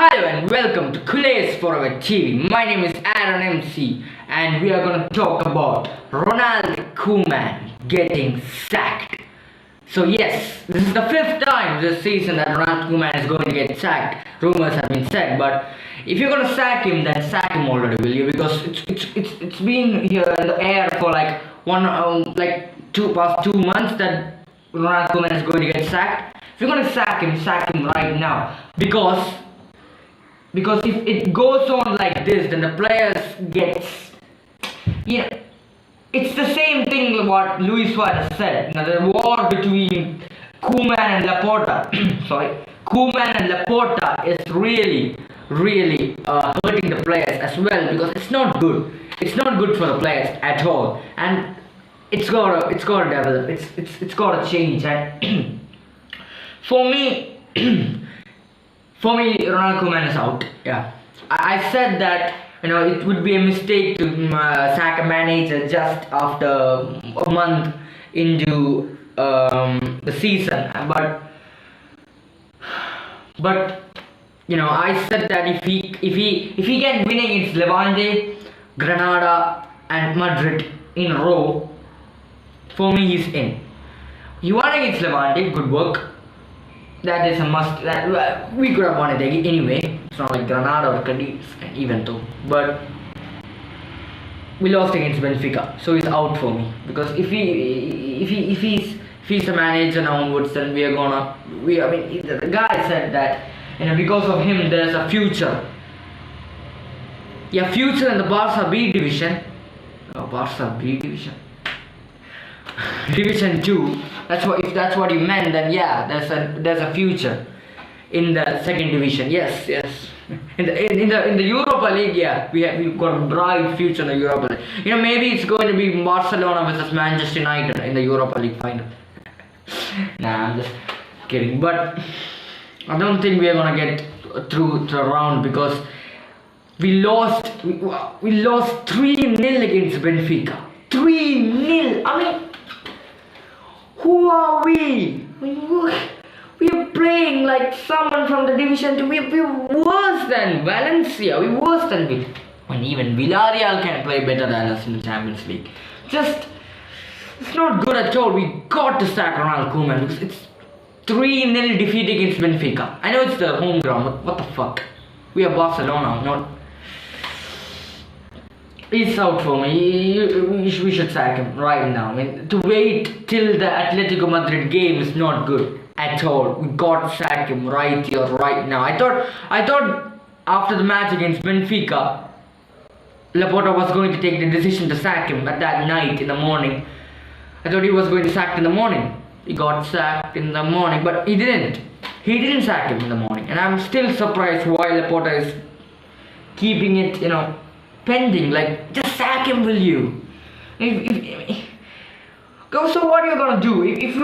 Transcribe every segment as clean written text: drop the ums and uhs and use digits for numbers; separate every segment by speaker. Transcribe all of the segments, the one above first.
Speaker 1: Hello and welcome to Kules Forever TV. My name is Aaron MC and we are going to talk about Ronald Koeman getting sacked. So yes, this is the fifth time this season that Ronald Koeman is going to get sacked. Rumors have been said, but if you're going to sack him, then sack him already, will you? Because it's been here in the air for like past 2 months that Ronald Koeman is going to get sacked. If you're going to sack him right now, because if it goes on like this, then the players gets, it's the same thing what Luis Suarez said. The war between Koeman and Laporta, Koeman and Laporta is really hurting the players as well, because it's not good. It's not good for the players at all, and it's gotta develop. It's gotta change. And for me, Ronald Koeman is out. Yeah, I said that it would be a mistake to sack a manager just after a month into the season. But I said that if he can win against Levante, Granada, and Madrid in a row, for me he's in. He won against Levante, good work. That is a must. That we could have won it anyway. It's not like Granada or Cadiz, even though. But we lost against Benfica, so he's out for me. Because if he's a manager onwards, then the guy said that because of him there's a future. Yeah, future in the Barca B division. Oh, Barca B division. Division 2. If that's what you meant, then yeah, there's a future in the second division. Yes. In the Europa League, yeah, we've got a bright future in the Europa League. Maybe it's going to be Barcelona versus Manchester United in the Europa League final. Nah, I'm just kidding. But I don't think we are gonna get through the round, because we lost 3-0 against Benfica. 3-0. I mean, who are we? We are playing like someone from the division 2. We're worse than Valencia. We're worse than and even Villarreal can play better than us in the Champions League. It's not good at all. We got to sack Ronald Koeman, because it's 3-0 defeat against Benfica. I know it's the home ground, but what the fuck? We are Barcelona, not. He's out for me. We should sack him right now. To wait till the Atletico Madrid game is not good at all. We got to sack him right here, right now. I thought after the match against Benfica, Laporta was going to take the decision to sack him at that night in the morning. I thought he was going to sack in the morning. He got sacked in the morning, but he didn't. He didn't sack him in the morning, and I'm still surprised why Laporta is keeping it, pending. Like, just sack him, will you? So what are you gonna do if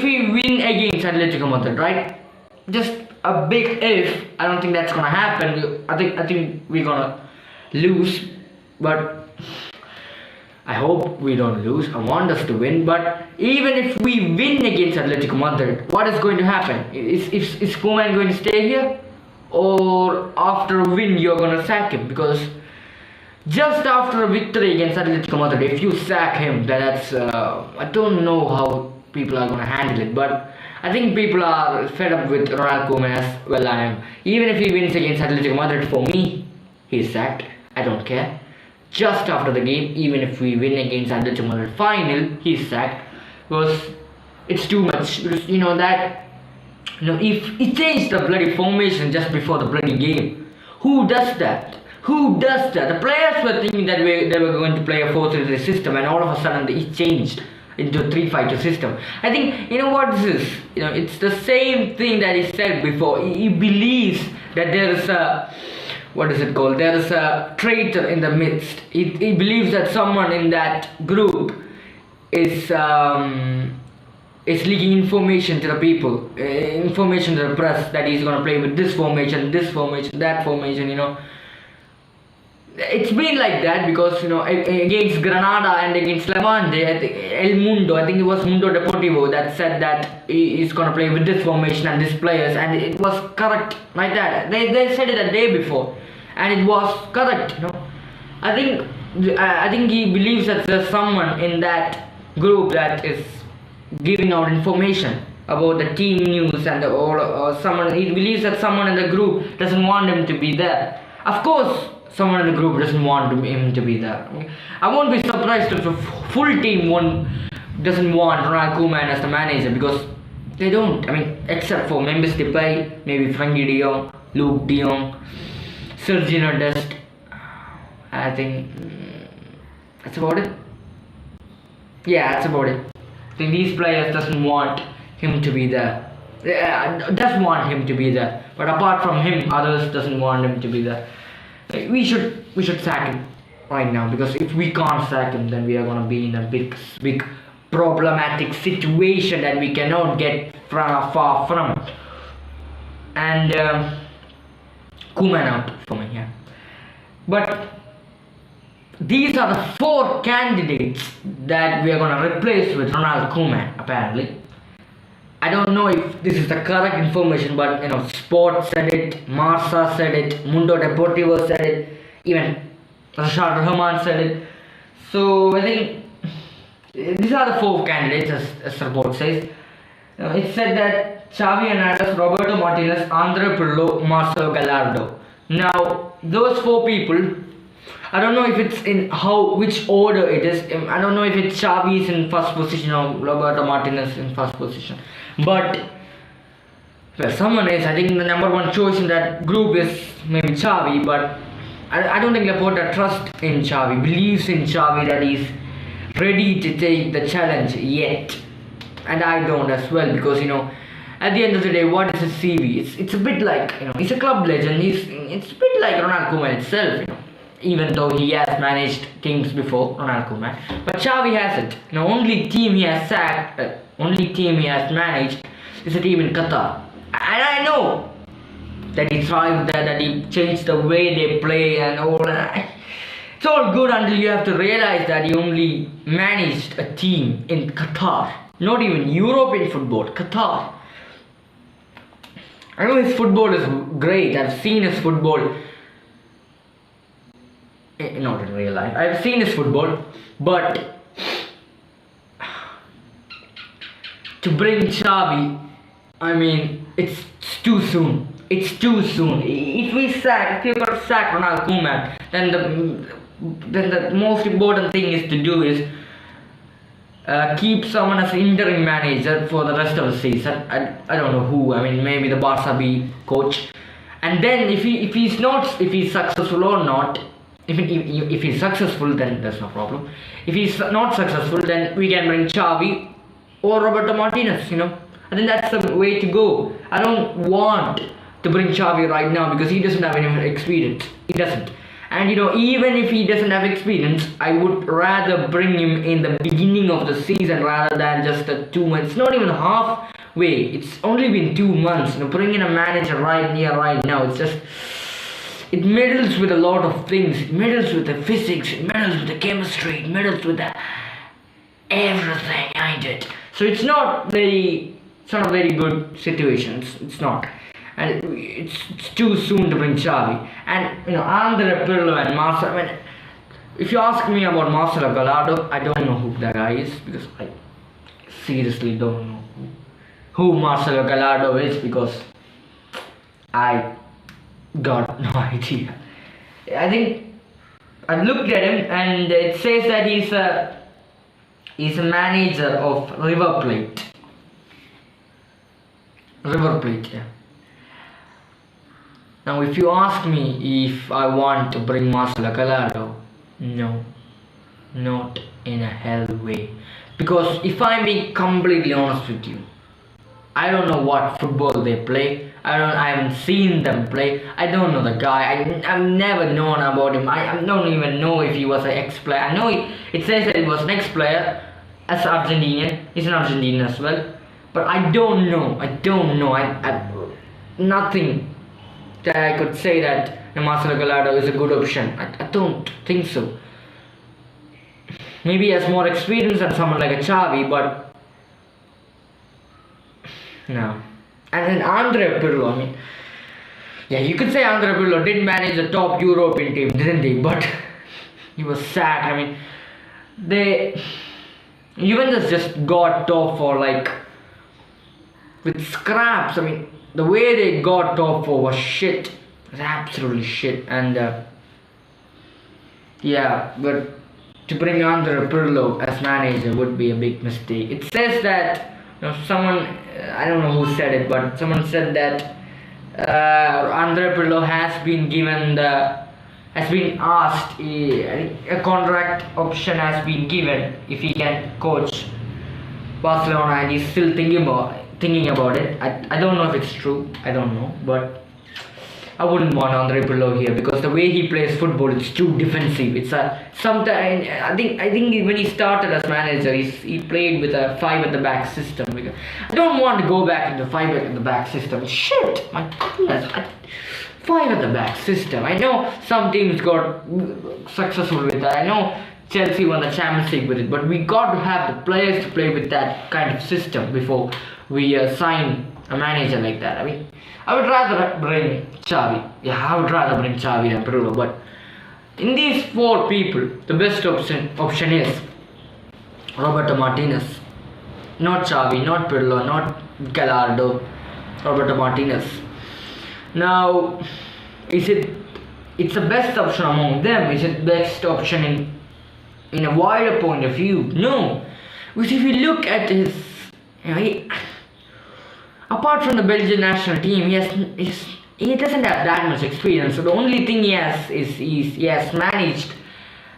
Speaker 1: we win against Atletico Madrid, right? Just a big if. I don't think that's gonna happen. I think we're gonna lose, but I hope we don't lose. I want us to win. But even if we win against Atletico Madrid, what is going to happen? Is Koeman going to stay here? Or after a win you're gonna sack him? Because just after a victory against Atletico Madrid, if you sack him, that's I don't know how people are gonna handle it, but I think people are fed up with Ronald Koeman as well. I am. Even if he wins against Atletico Madrid, for me, he's sacked. I don't care. Just after the game, even if we win against Atletico Madrid final, he's sacked, because it's too much. Because if he changed the bloody formation just before the bloody game, who does that? The players were thinking that they were going to play a 4-3-3 system, and all of a sudden he changed into a 3-5-2 system. I think, what this is? It's the same thing that he said before. He believes that there is a, what is it called? There is a traitor in the midst. He believes that someone in that group is leaking information to the people, information to the press, that he's gonna play with this formation, that formation. it's been like that because against Granada and against Levante, I think El Mundo, I think it was Mundo Deportivo that said that he is gonna play with this formation and these players, and it was correct like that. They said it a day before, and it was correct. I think I think he believes that there's someone in that group that is giving out information about the team news and or someone. He believes that someone in the group doesn't want him to be there. Of course, someone in the group doesn't want him to be there. I won't be surprised if the full team doesn't want Ronald Koeman as the manager, because they don't. I mean, except for Memphis Depay, maybe Frankie De Jong, Luke De Jong, Sergio Dest. I think that's about it. Yeah, that's about it. I think these players doesn't want him to be there. Does want him to be there, but apart from him, others doesn't want him to be there. We should sack him right now, because if we can't sack him, then we are gonna be in a big problematic situation that we cannot get far from. And Koeman out for me, yeah. But these are the 4 candidates that we are gonna replace with Ronald Koeman, apparently. I don't know if this is the correct information, but Sport said it, Marca said it, Mundo Deportivo said it, even Rashad Rahman said it. So I think these are the 4 candidates, as the report says. It said that Xavi Hernandez, Roberto Martinez, Andre Pirlo, Marcelo Gallardo. Now those 4 people, I don't know if it's in which order it is. I don't know if it's Xavi is in first position or Roberto Martinez in first position. But someone is. I think the number 1 choice in that group is maybe Xavi. But I don't think Laporta trusts in Xavi, believes in Xavi that he's ready to take the challenge yet. And I don't as well, because at the end of the day, what is his CV? It's a bit like he's a club legend. It's a bit like Ronald Koeman itself. Even though he has managed teams before, Ronald Koeman. But Xavi hasn't. Only team he has managed is a team in Qatar. And I know that he thrived there, that he changed the way they play and all that. It's all good until you have to realize that he only managed a team in Qatar. Not even European football, Qatar. I know his football is great. I've seen his football. Not in real life. I've seen his football, but to bring Xavi, I mean, it's too soon. It's too soon. If you're gonna sack Ronald Koeman, then the most important thing is to do is keep someone as interim manager for the rest of the season. I don't know who. I mean, maybe the Barca B coach. And then if he's successful or not. If he's successful, then there's no problem. If he's not successful, then we can bring Xavi or Roberto Martinez. I think that's the way to go. I don't want to bring Xavi right now because he doesn't have any experience. He doesn't. And even if he doesn't have experience, I would rather bring him in the beginning of the season rather than just 2 months. It's not even halfway. It's only been 2 months. Bringing a manager right now, it's just. It meddles with a lot of things. It meddles with the physics. It meddles with the chemistry. It meddles with everything I did. So it's not a very good situation. It's not. And it's too soon to bring Xavi. And Andre Pirlo and Marcelo. I mean, if you ask me about Marcelo Gallardo, I don't know who that guy is, because I seriously don't know who Marcelo Gallardo is, because I got no idea. I think I looked at him and it says that he's a manager of River Plate. Yeah. Now if you ask me if I want to bring Marcelo Gallardo, no, not in a hell way. Because if I'm being completely honest with you, I don't know what football they play. I haven't seen them play. I don't know the guy. I've never known about him. I don't even know if he was an ex-player. I know it says that he was an ex-player as Argentinian. He's an Argentinian as well. But I don't know. Nothing that I could say that Marcelo Gallardo is a good option. I don't think so. Maybe he has more experience than someone like a Xavi, but no. And then Andre Pirlo, I mean, yeah, you could say Andre Pirlo did manage the top European team, didn't he? But he was sacked. I mean, they Juventus just got top for like with scraps. I mean, the way they got top for was shit. It was absolutely shit. And yeah, but to bring Andre Pirlo as manager would be a big mistake. It says that someone, I don't know who said it, but someone said that Andre Pirlo has been asked, a contract option has been given if he can coach Barcelona, and he's still thinking about it. I don't know if it's true. I don't know, but I wouldn't want Andre Pirlo here because the way he plays football, it's too defensive. It's sometimes I think when he started as manager, he played with a 5 at the back system. I don't want to go back into 5 at the back system. Shit, my goodness, 5 at the back system. I know some teams got successful with that. I know Chelsea won the Champions League with it, but we got to have the players to play with that kind of system before we sign a manager like that. I mean, I would rather bring Xavi. Yeah, I would rather bring Xavi than Pirlo. But in these 4 people, the best option is Roberto Martinez. Not Xavi, not Pirlo, not Gallardo. Roberto Martinez. Now, it's the best option among them? Is it the best option in a wider point of view? No. Because if you look at his, apart from the Belgian national team, he doesn't have that much experience. So the only thing he has is he has managed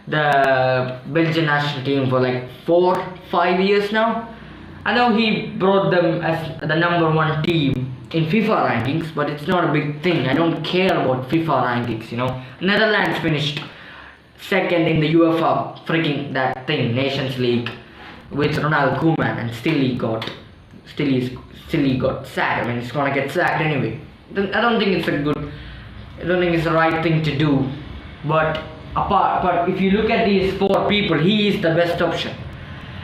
Speaker 1: the Belgian national team for like 4-5 years now. I know he brought them as the number 1 team in FIFA rankings, but it's not a big thing. I don't care about FIFA rankings, Netherlands finished 2nd in the UEFA freaking that thing, Nations League, with Ronald Koeman, and still he got sacked. I mean, he's gonna get sacked anyway. I don't think it's the right thing to do. But if you look at these 4 people, he is the best option.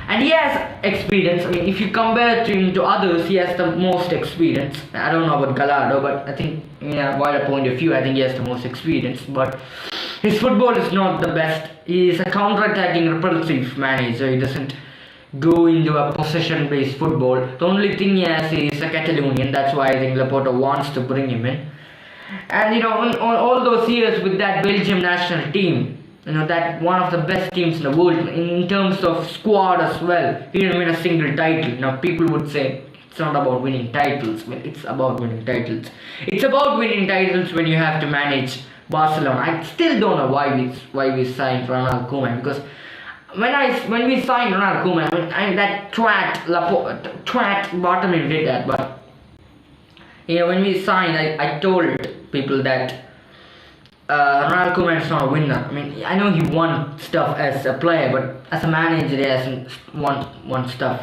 Speaker 1: And he has experience. I mean, if you compare him to others, he has the most experience. I don't know about Gallardo, but I think, wider point of view, I think he has the most experience. But his football is not the best. He is a counter-attacking, repulsive manager. He doesn't go into a possession-based football. The only thing he has is a Catalonian. That's why I think Laporta wants to bring him in. And on all those years with that Belgium national team, that one of the best teams in the world in terms of squad as well. He didn't win a single title. Now people would say it's not about winning titles. Well, it's about winning titles. It's about winning titles when you have to manage Barcelona. I still don't know why we signed Ronald Koeman, because when we signed Ronald Koeman, that twat Bartomeu did that, but when we signed, I told people that Ronald Koeman is not a winner. I mean, I know he won stuff as a player, but as a manager, he hasn't won stuff.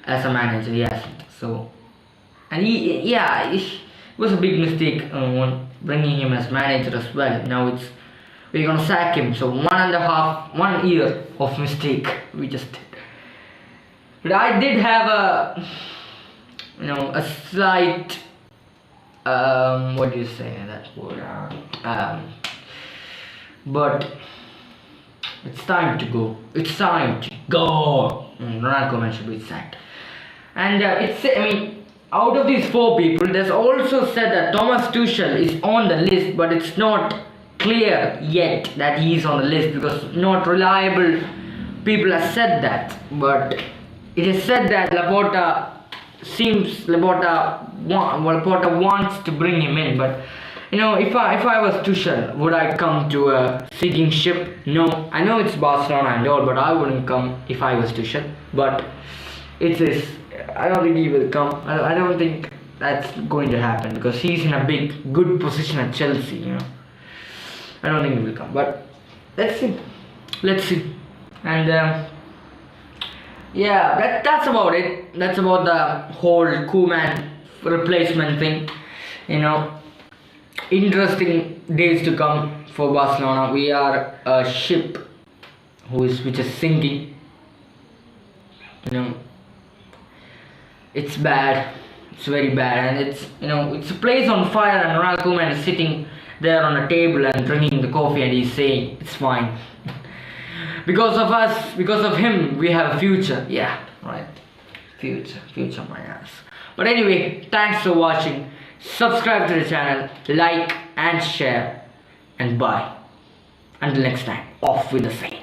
Speaker 1: As a manager, he hasn't. So, and it was a big mistake bringing him as manager as well. Now we're gonna sack him. So 1 year of mistake we just did. But I did have a slight. What do you say that word? But it's time to go. It's time to go. Ronald Koeman should be sacked. And out of these 4 people, there's also said that Thomas Tuchel is on the list, but it's not clear yet that he is on the list because not reliable people have said that. But it is said that Laporta wants to bring him in, but if I was Tuchel, would I come to a sinking ship? No. I know it's Barcelona and all, but I wouldn't come if I was Tuchel. But I don't think he will come. I don't think that's going to happen because he's in a good position at Chelsea. I don't think he will come. But let's see. And that's about it. That's about the whole Koeman replacement thing. interesting days to come for Barcelona. We are a ship which is sinking. You know, it's bad. It's very bad, and it's a place on fire. And Ronald Koeman is sitting there on a table and drinking the coffee, and he's saying it's fine. Because of us, because of him, we have a future. Yeah, right. Future, my ass. But anyway, thanks for watching. Subscribe to the channel, like and share, and bye. Until next time, off with the same.